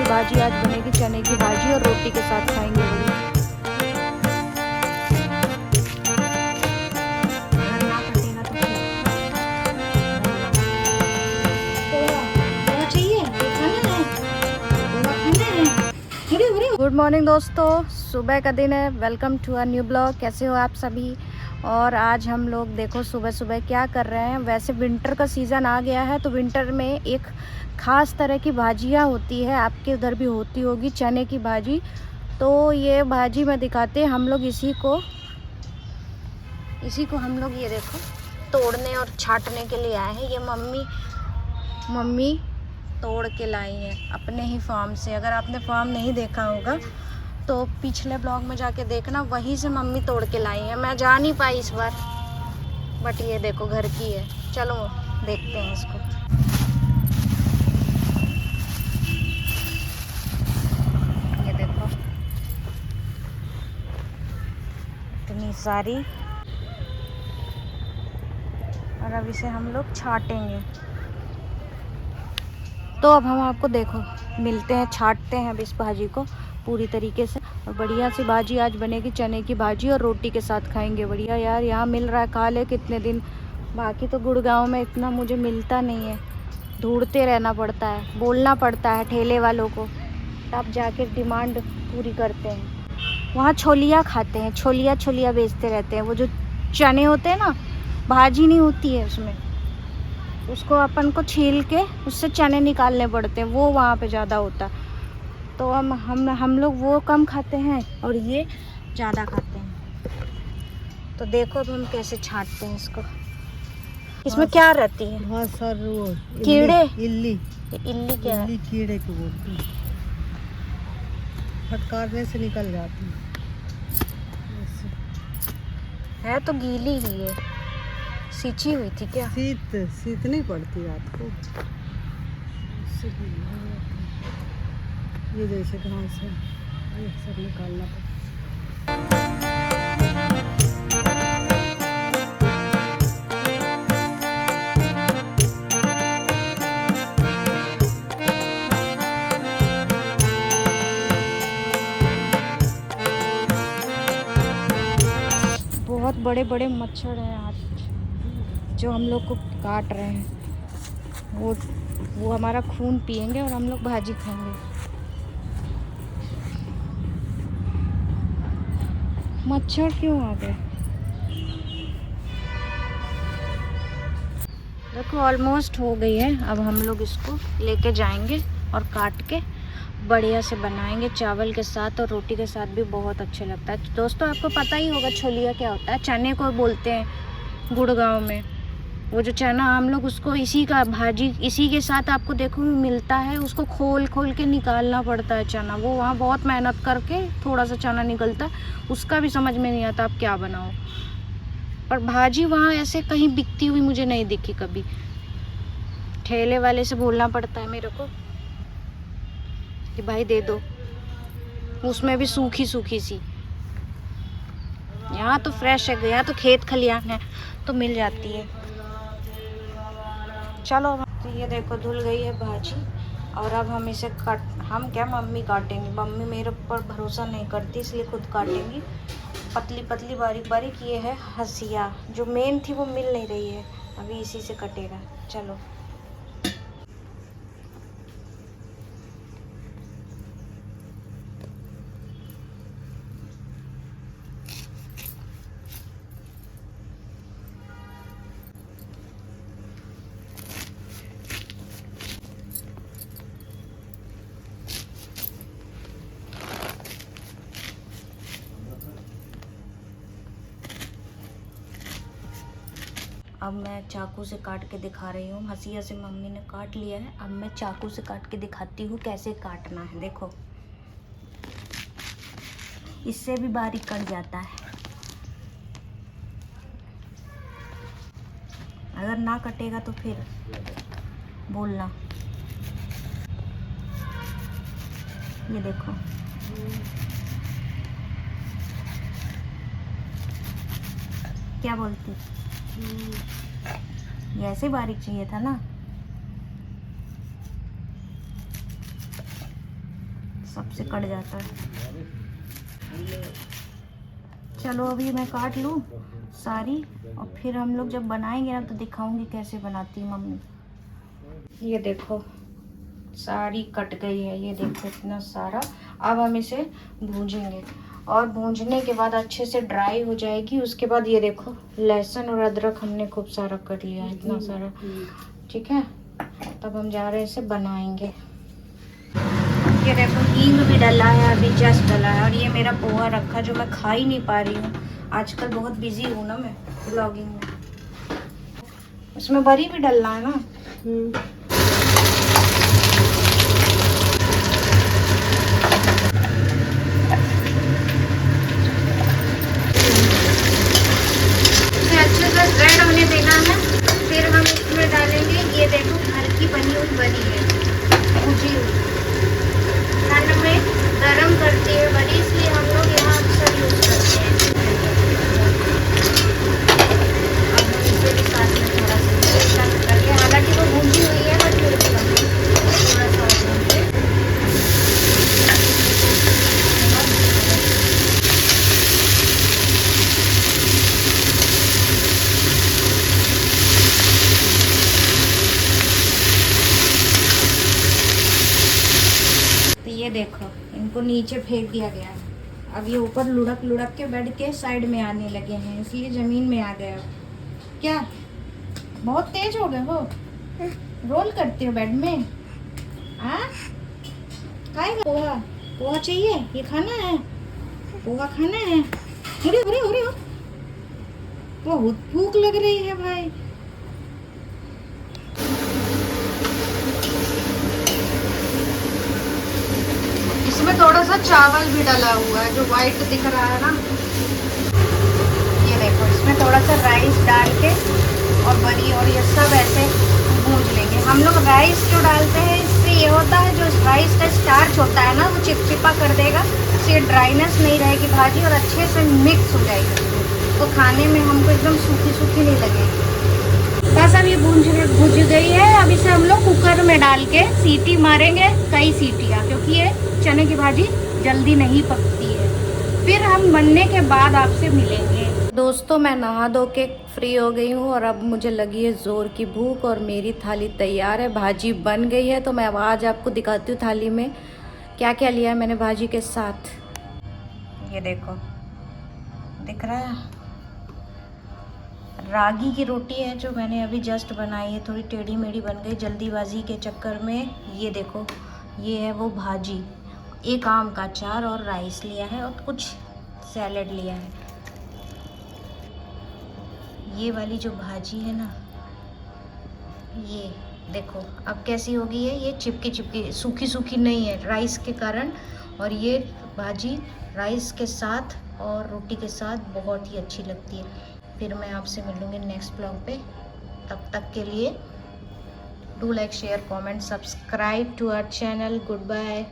सी भाजी आज बनेगी, चने की भाजी और रोटी के साथ खाएंगे। अगर ना कटेगा तो फिर। गुड मॉर्निंग दोस्तों, सुबह का दिन है। Welcome to a new blog. कैसे हो आप सभी? और आज हम लोग देखो सुबह सुबह क्या कर रहे हैं। वैसे विंटर का सीज़न आ गया है तो विंटर में एक ख़ास तरह की भाजियाँ होती है, आपके उधर भी होती होगी, चने की भाजी। तो ये भाजी में दिखाते हैं हम लोग इसी को हम लोग ये देखो तोड़ने और छांटने के लिए आए हैं। ये मम्मी तोड़ के लाई हैं अपने ही फार्म से। अगर आपने फार्म नहीं देखा होगा तो पिछले ब्लॉग में जाके देखना, वहीं से मम्मी तोड़ के लाई है। मैं जा नहीं पाई इस बार, बट ये देखो घर की है। चलो देखते हैं इसको। ये देखो इतनी सारी, और अब इसे हम लोग छाटेंगे। तो अब हम आपको देखो मिलते हैं, छाटते हैं अब इस भाजी को पूरी तरीके से। और बढ़िया सी भाजी आज बनेगी, चने की भाजी और रोटी के साथ खाएंगे। बढ़िया यार, यहाँ मिल रहा है, खा ले कितने दिन। बाकी तो गुड़गांव में इतना मुझे मिलता नहीं है, ढूंढते रहना पड़ता है, बोलना पड़ता है ठेले वालों को, तब जाके डिमांड पूरी करते हैं। वहाँ छोलिया खाते हैं, छोलिया बेचते रहते हैं। वो जो चने होते हैं ना, भाजी नहीं होती है उसमें, उसको अपन को छील के उससे चने निकालने पड़ते हैं, वो वहाँ पे ज़्यादा होता है। तो हम लोग वो कम खाते हैं और ये ज़्यादा खाते हैं। तो देखो अब हम कैसे छांटते हैं इसको। इसमें क्या रहती है? बहुत सारे वो कीड़े। इल्ली इल्ली क्या है? इल्ली कीड़े को बोलते हैं, फटकारने से निकल जाती है। है तो गीली ही है, सींची हुई थी क्या? शीत नहीं पड़ती रात को, उससे गीली हो जाती है। ये जैसे घास है, ये सब निकालना पड़ता है। बहुत बड़े बड़े मच्छर हैं आज जो हम लोग को काट रहे हैं। वो हमारा खून पिएंगे और हम लोग भाजी खाएंगे। मच्छर क्यों आ गए? देखो ऑलमोस्ट हो गई है। अब हम लोग इसको लेके जाएंगे और काट के बढ़िया से बनाएंगे, चावल के साथ और रोटी के साथ भी बहुत अच्छा लगता है। दोस्तों आपको पता ही होगा छोलिया क्या होता है, चने को बोलते हैं गुड़गांव में। वो जो चना हम लोग उसको इसी का भाजी इसी के साथ आपको देखो मिलता है। उसको खोल के निकालना पड़ता है चना, वो वहाँ बहुत मेहनत करके थोड़ा सा चना निकलता है, उसका भी समझ में नहीं आता आप क्या बनाओ। पर भाजी वहाँ ऐसे कहीं बिकती हुई मुझे नहीं दिखी कभी। ठेले वाले से बोलना पड़ता है मेरे को कि भाई दे दो, उसमें भी सूखी सी। यहाँ तो फ्रेश है, यहाँ तो खेत खलियान है तो मिल जाती है। चलो तो ये देखो धुल गई है भाजी, और अब हम इसे मम्मी काटेंगे। मम्मी मेरे ऊपर भरोसा नहीं करती इसलिए खुद काटेंगी। पतली पतली बारीक बारीक ये है हसिया, जो मेन थी वो मिल नहीं रही है, अभी इसी से कटेगा। चलो अब मैं चाकू से काट के दिखा रही हूँ। हसिया से मम्मी ने काट लिया है, अब मैं चाकू से काट के दिखाती हूँ कैसे काटना है। देखो इससे भी बारीक कट जाता है। अगर ना कटेगा तो फिर बोलना। ये देखो क्या बोलती, ये ऐसे बारीक चाहिए था ना। सबसे कट जाता है। चलो अभी मैं काट लूँ सारी, और फिर हम लोग जब बनाएंगे ना तो दिखाऊंगी कैसे बनाती है मम्मी। ये देखो सारी कट गई है, ये देखो इतना सारा। अब हम इसे भूंजेंगे, और भूंजने के बाद अच्छे से ड्राई हो जाएगी। उसके बाद ये देखो लहसुन और अदरक हमने खूब सारा कर लिया, इतना सारा। ठीक है, तब हम जा रहे हैं इसे बनाएंगे। ये देखो हींग भी डला है, अभी जस्ट डला है। और ये मेरा पोहा रखा जो मैं खा ही नहीं पा रही हूँ, आजकल बहुत बिजी हूँ ना मैं ब्लॉगिंग में। उसमें बरी भी डलना है ना। अच्छे से रेड होने देना है, फिर हम इसमें डालेंगे। ये देखो घर की बनी हुई बरी है, भुजी हुई, ठंड में गरम करती है बरी, इसलिए हम लोग यहाँ अक्सर यूज करते हैं। अब हम इसे भी साथ में थोड़ा सा करके, हालांकि वो भुजी हुई है बट फिर भी हम थोड़ा सा ये देखो इनको नीचे फेंक दिया गया है। अब ये ऊपर लुढ़क लुढ़क के बेड के साइड में आने लगे हैं, इसलिए जमीन में आ गए। क्या बहुत तेज हो गए हो, रोल करते हो बेड में? खाएगा पोहा? पोहा चाहिए? ये खाना है, पोहा खाना है? अरे अरे अरे बहुत भूख लग रही है भाई। इसमें थोड़ा सा चावल भी डाला हुआ है जो वाइट दिख रहा है ना। ये देखो इसमें थोड़ा सा राइस डाल के और बरी और ये सब ऐसे भूंज लेंगे। हम लोग राइस जो डालते हैं इससे ये होता है, जो राइस का स्टार्च होता है ना वो चिपचिपा कर देगा, इससे ड्राइनेस नहीं रहेगी भाजी और अच्छे से मिक्स हो जाएगी, तो खाने में हमको एकदम सूखी सूखी नहीं लगेगी। बस अब ये भूंज गई है। अब इसे हम लोग कुकर में डाल के सीटी मारेंगे, कई सीटियाँ, क्योंकि ये चने की भाजी जल्दी नहीं पकती है। फिर हम बनने के बाद आपसे मिलेंगे। दोस्तों मैं नहा धो के फ्री हो गई हूँ और अब मुझे लगी है ज़ोर की भूख, और मेरी थाली तैयार है, भाजी बन गई है। तो मैं आज आपको दिखाती हूँ थाली में क्या क्या लिया है मैंने भाजी के साथ। ये देखो दिख रहा है, रागी की रोटी है जो मैंने अभी जस्ट बनाई है, थोड़ी टेढ़ी मेढ़ी बन गई जल्दीबाजी के चक्कर में। ये देखो ये है वो भाजी, एक आम का अचार और राइस लिया है और कुछ सैलेड लिया है। ये वाली जो भाजी है ना, ये देखो अब कैसी हो गई है, ये चिपकी चिपकी सूखी सूखी नहीं है राइस के कारण। और ये भाजी राइस के साथ और रोटी के साथ बहुत ही अच्छी लगती है। फिर मैं आपसे मिलूँगी नेक्स्ट ब्लॉग पे, तब तक के लिए do like share comment subscribe to our channel. Good bye.